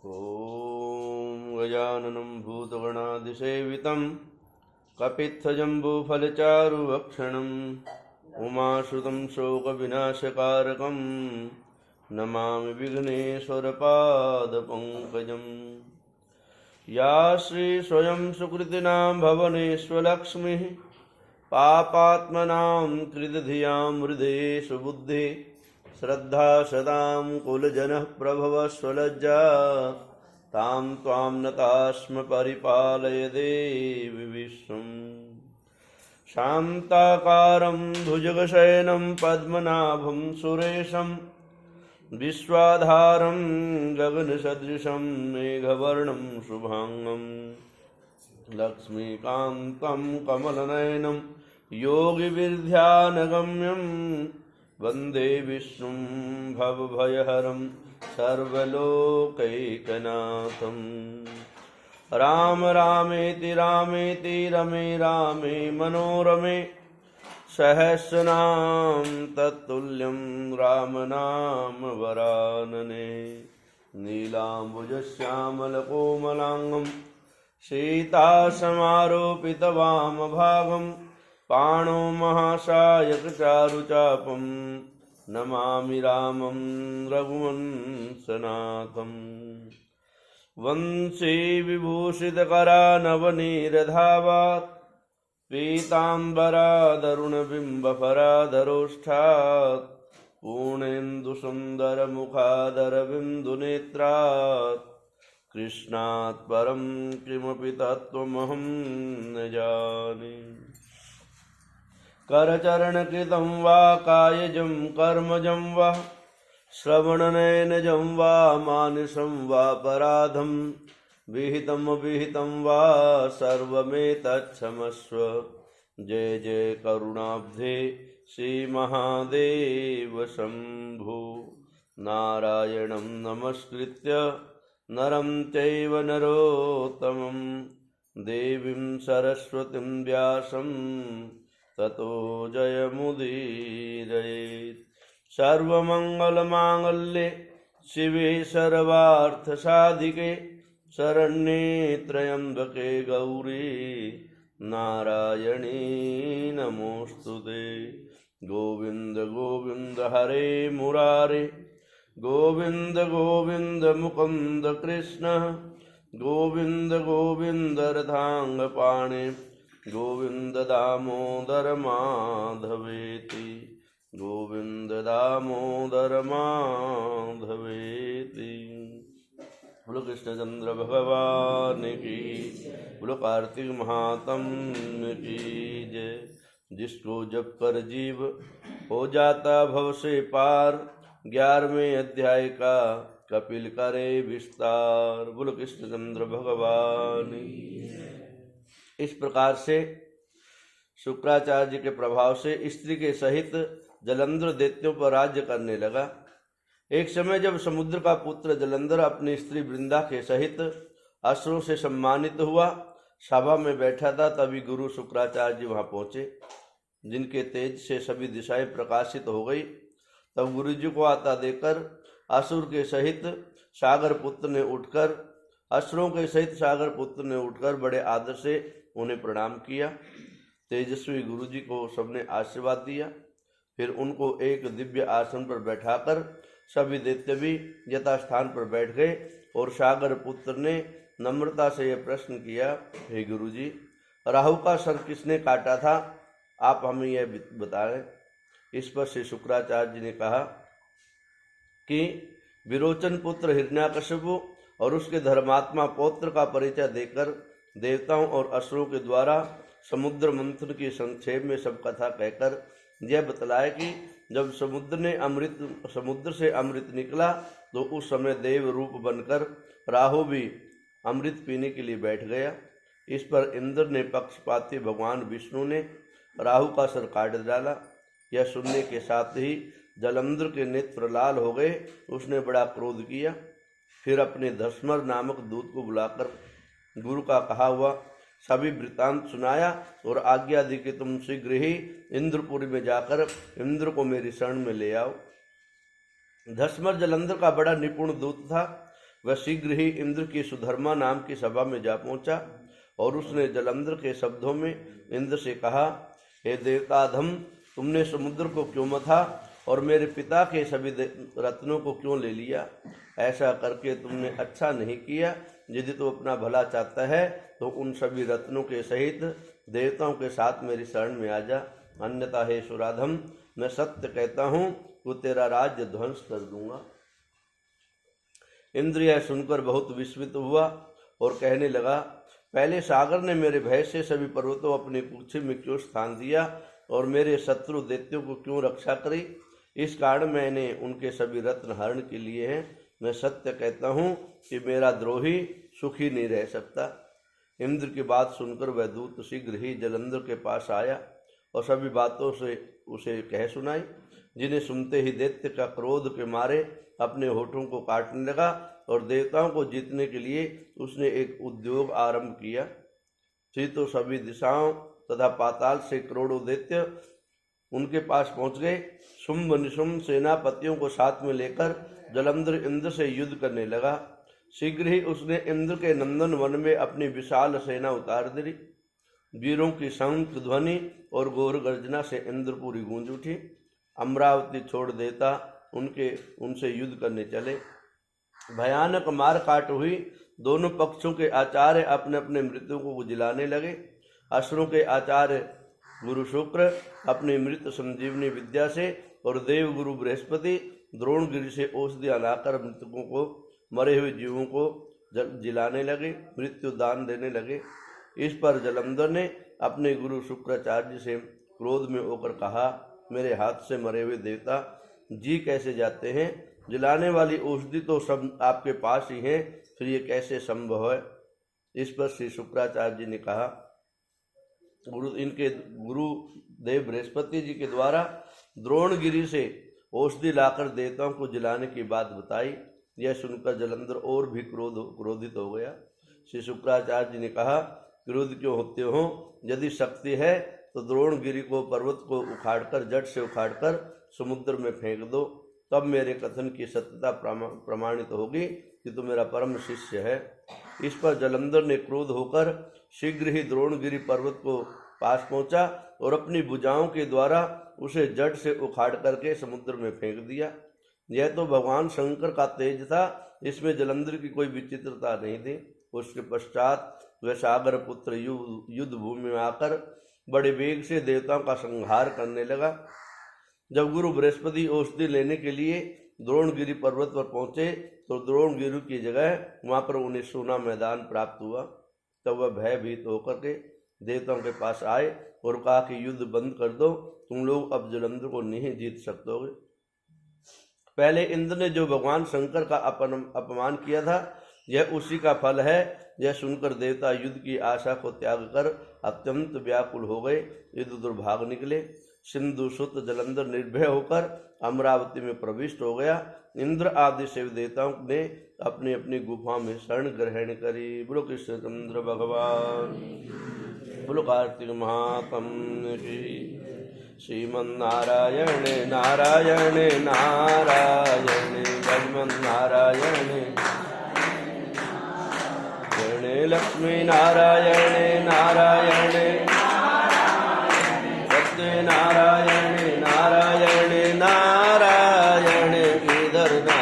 ॐ गजाननं भूतगणाधिसेवितं कपित्थजम्बूफलचारुभक्षणम् उमाश्रुतं शोकविनाशकारकं नमामि विघ्नेश्वरपादपङ्कजम्। या श्री स्वयं सुकृतिनां भवनेश्वलक्ष्मीः पापात्मनां कृतधियां हृदयेषु बुद्धिः श्रद्धा सदां कुलजनः प्रभवस्वलज्जा तां त्वां नतास्म परिपालय देवि विश्वम्। शान्ताकारं भुजगशयनं पद्मनाभं सुरेशं विश्वाधारं गगनसदृशं मेघवर्णं शुभांगं लक्ष्मीकान्तं कमलनयनं योगिविद्यानगम्यं वन्दे विष्णुं भवभयहरं सर्वलोकैकनाथं। राम रामेति रामेति रमे रामे मनोरमे सहस्रनाम तत्तुल्यं राम नाम वरानने। नीलाम्बुजश्यामलकोमलाङ्गं सीतासमारोपितवामभागं पाणो महासायकचारुचापं नमामि रामं रघुवंशनाथम्। वंशी विभूषितकरानवनीरधावात् पीताम्बरादरुणबिम्बफराधरोष्ठात् पूर्णेन्दुसुन्दरमुखादरबिन्दुनेत्रात् कृष्णात् परं किमपि तत्त्वमहं न जाने। करचरणकृतं वा कायजं कर्मजं वा श्रवणनयनजं वा मानसं वापराधं विहितमविहितं वा सर्वमेतत्क्षमस्व। जय जय करुणाब्धे श्रीमहादेव शम्भो। नारायणं नमस्कृत्य नरं चैव नरोत्तमं देवीं सरस्वतीं व्यासं ततो जयमुदीरयेत्। सर्वमङ्गलमाङ्गल्ये शिवे सर्वार्थसाधिके शरण्ये त्र्यम्बके गौरी नारायणी नमोस्तुते। गोविन्द गोविन्द हरे मुरारे गोविन्द गोविन्द मुकुन्द कृष्ण गोविन्द गोविन्द रथाङ्गपाणे गोविन्द दामोदर माधवेति गोविन्द दामोदर माधवेति। बोलो कृष्णचंद्र भगवान की, बोलो कार्तिक महात्म्य की जय। जिसको जप कर जीव हो जाता भव से पार, 11वें अध्याय का कपिल करे विस्तार। बोलो कृष्णचंद्र भगवान। इस प्रकार से शुक्राचार्य के प्रभाव से स्त्री के सहित जलंधर दैत्यों पर राज्य करने लगा। एक समय जब समुद्र का पुत्र जलंधर अपनी स्त्री वृंदा के सहित असुरों से सम्मानित हुआ, सभा में बैठा था, तभी गुरु शुक्राचार्य जी वहां पहुंचे, जिनके तेज से सभी दिशाएं प्रकाशित हो गई। तब गुरु जी को आता देखकर असुर के सहित सागर पुत्र ने उठकर असुरों के सहित सागर पुत्र ने उठकर बड़े आदर से उन्हें प्रणाम किया। तेजस्वी गुरु जी को सबने आशीर्वाद दिया। फिर उनको एक दिव्य आसन पर बैठाकर सभी दैत्य भी यथास्थान पर बैठ गए और सागर पुत्र ने नम्रता से यह प्रश्न किया, हे गुरु जी, राहु का सर किसने काटा था, आप हमें यह बताएं। इस पर श्री शुक्राचार्य जी ने कहा कि विरोचन पुत्र हिरण्याकशिपु और उसके धर्मात्मा पौत्र का परिचय देकर देवताओं और असुरों के द्वारा समुद्र मंथन की संक्षेप में सब कथा कहकर यह बतलाया कि जब समुद्र से अमृत निकला तो उस समय देव रूप बनकर राहु भी अमृत पीने के लिए बैठ गया। इस पर इंद्र ने पक्षपाती भगवान विष्णु ने राहु का सर काट डाला। यह सुनने के साथ ही जलंधर के नेत्र लाल हो गए। उसने बड़ा क्रोध किया। फिर अपने धस्मर नामक दूत को बुलाकर गुरु का कहा हुआ सभी वृत्तांत सुनाया और आज्ञा दी कि तुम शीघ्र ही इंद्रपुरी में जाकर इंद्र को मेरी शरण में ले आओ। धस्मर जलंधर का बड़ा निपुण दूत था। वह शीघ्र ही इंद्र की सुधर्मा नाम की सभा में जा पहुंचा और उसने जलंधर के शब्दों में इंद्र से कहा, हे देवताधम, तुमने समुद्र को क्यों मथा और मेरे पिता के सभी रत्नों को क्यों ले लिया? ऐसा करके तुमने अच्छा नहीं किया। यदि तू अपना भला चाहता है तो उन सभी रत्नों के सहित देवताओं के साथ मेरी शरण में आ जा, अन्यथा हे सुराधम, मैं सत्य कहता हूँ तो तेरा राज्य ध्वंस कर दूंगा। इंद्र यह सुनकर बहुत विस्मित हुआ और कहने लगा, पहले सागर ने मेरे भय से सभी पर्वतों अपनी पूछी में क्यों स्थान दिया और मेरे शत्रु दैत्यों को क्यों रक्षा करी? इस कारण मैंने उनके सभी रत्न हरण के लिए हैं। मैं सत्य कहता हूँ कि मेरा द्रोही सुखी नहीं रह सकता। इंद्र की बात सुनकर वह दूत शीघ्र ही जलंधर के पास आया और सभी बातों से उसे कह सुनाई, जिन्हें सुनते ही दैत्य का क्रोध के मारे अपने होठों को काटने लगा और देवताओं को जीतने के लिए उसने एक उद्योग आरंभ किया। तो सभी दिशाओं तथा पाताल से करोड़ों दैत्य उनके पास पहुंच गए। शुंभ निशुंभ सेनापतियों को साथ में लेकर जलंधर इंद्र से युद्ध करने लगा। शीघ्र ही उसने इंद्र के नंदन वन में अपनी विशाल सेना उतार दी। वीरों की शंख ध्वनि और घोर गर्जना से इंद्रपुरी गूंज उठी। अमरावती छोड़ देता उनसे युद्ध करने चले। भयानक मार काट हुई। दोनों पक्षों के आचार्य अपने अपने मृत्यु को जिलाने लगे। असुरों के आचार्य गुरु शुक्र अपनी मृत संजीवनी विद्या से और देव गुरु बृहस्पति द्रोणगिरि से औषधियां लाकर मृतकों को, मरे हुए जीवों को जिलाने लगे, मृत्यु दान देने लगे। इस पर जलंधर ने अपने गुरु शुक्राचार्य से क्रोध में होकर कहा, मेरे हाथ से मरे हुए देवता जी कैसे जाते हैं? जिलाने वाली औषधि तो सब आपके पास ही हैं, फिर ये कैसे संभव है? इस पर श्री शुक्राचार्य जी ने कहा, इनके गुरु देव बृहस्पति जी के द्वारा द्रोणगिरि से औषधि लाकर देवताओं को जिलाने की बात बताई। यह सुनकर जलंधर और भी क्रोधित हो गया। श्री शुक्राचार्य जी ने कहा, क्रोध क्यों होते हो? यदि शक्ति है तो द्रोणगिरि को, पर्वत को उखाड़कर, जड़ से उखाड़कर समुद्र में फेंक दो, तब मेरे कथन की सत्यता प्रमाणित होगी कि तू मेरा परम शिष्य है। इस पर जलंधर ने क्रोध होकर शीघ्र ही द्रोणगिरि पर्वत को पास पहुंचा और अपनी भुजाओं के द्वारा उसे जड़ से उखाड़ करके समुद्र में फेंक दिया। यह तो भगवान शंकर का तेज था, इसमें जलंधर की कोई विचित्रता नहीं थी। उसके पश्चात वह सागर पुत्र युद्ध भूमि में आकर बड़े वेग से देवताओं का संहार करने लगा। जब गुरु बृहस्पति औषधि लेने के लिए द्रोणगिरि पर्वत पर पहुंचे तो द्रोणगिरि की जगह वहां पर उन्हें सोना मैदान प्राप्त हुआ। तब वह भयभीत होकर के देवताओं के पास आए और कहा कि युद्ध बंद कर दो, तुम लोग अब जलंधर को नहीं जीत सकते। पहले इंद्र ने जो भगवान शंकर का अपमान किया था, यह उसी का फल है। यह सुनकर देवता युद्ध की आशा को त्याग कर अत्यंत व्याकुल हो गए, इधर भाग निकले। सिंधु सुत जलंधर निर्भय होकर अमरावती में प्रविष्ट हो गया। इंद्र आदि शिव देवताओं ने अपनी अपनी गुफा में शरण ग्रहण करी। बोलो कृष्णचंद्र भगवान, बोलो कार्तिक महात्म्य की। श्रीमन्नारायण नारायण नारायण श्रीमन्नारायण लक्ष्मी नारायण नारायण